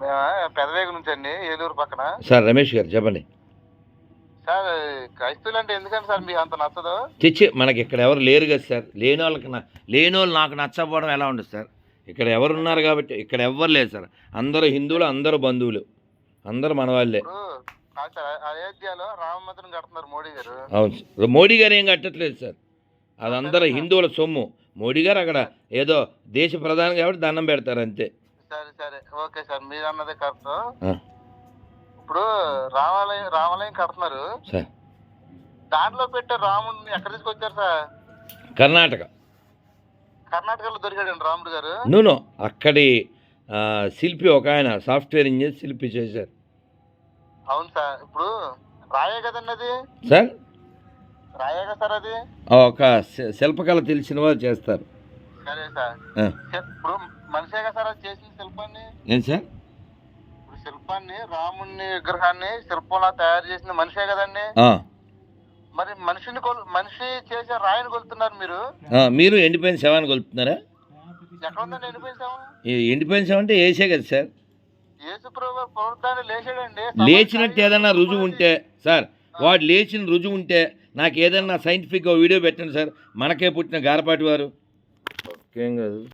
పెదవేగు నుంచి అండి, ఏలూరు పక్కన. సార్ రమేష్ గారు చెప్పండి. సార్, క్రైస్తవులు అంటే ఎందుకంటే సార్ మీకు అంత నచ్చదు? చిచ్చి మనకి ఇక్కడ ఎవరు లేరు కదా సార్. లేనోళ్ళు నాకు నచ్చకపోవడం ఎలా ఉండదు సార్. ఇక్కడ ఎవరు ఉన్నారు కాబట్టి ఇక్కడ ఎవ్వరు లేదు సార్. అందరూ హిందువులు, అందరూ బంధువులు, అందరూ మన వాళ్ళే. ఇప్పుడు కాదు సార్, అయోధ్యలో రామ మందిరం కడుతున్నారు మోడీ గారు. అవును సార్. మోడీ గారు ఏం కట్టట్లేదు సార్. అది అందరూ హిందువుల సొమ్ము. మోడీ గారు అక్కడ ఏదో దేశ ప్రధాని కాబట్టి దండం పెడతారు అంతే. సరే సరే, ఓకే సార్, మీరు అన్నదే కరెక్ట్. ఆ, ఇప్పుడు రామాలయం కడుతున్నారు. సార్ దాంట్లో పెట్టే రాముడిని ఎక్కడ తీసుకొచ్చారు సార్? కర్ణాటక. కర్ణాటకలో దొరికాడండి రాముడు గారు. నూనో అక్కడి శిల్పి ఒక ఆయన సాఫ్ట్వేర్ ఇంజనీర్ శిల్పి చేశారు అవును సార్. ఇప్పుడు రాయే కదండి అది. సార్. రాయే కదా సార్ అది. ఒక శిల్పకళ తెలిసిన వాళ్ళు చేస్తారు. సరే సార్. ఆ. ఇప్పుడు మనిషే కదా సార్ అది చేసిన శిల్పాన్ని. ఏం సార్? ఇప్పుడు శిల్పాన్ని, రాముడిని విగ్రహాన్ని శిల్పంలా తయారు చేసిన మనిషే కదండి. ఆ. మరి మనిషి చేసే రాయిని కొలుతున్నారు మీరు. మీరు ఎండిపోయిన శవాన్ని కొలుపుతున్నారా? ఎక్కడ ఉందండి ఎండిపోయిన? ఎండిపోయిన శవం అంటే వేసే కదా సార్. యేసు ప్రభు పునరుద్ధానం లేచాడండి. లేచినట్టు ఏదన్నా రుజువు ఉంటే సార్, వాడు లేచిన రుజువు ఉంటే నాకు ఏదన్నా సైంటిఫిక్గా వీడియో పెట్టండి సార్. మనకే పుట్టిన గారపాటి వారు. ఓకేం కాదు.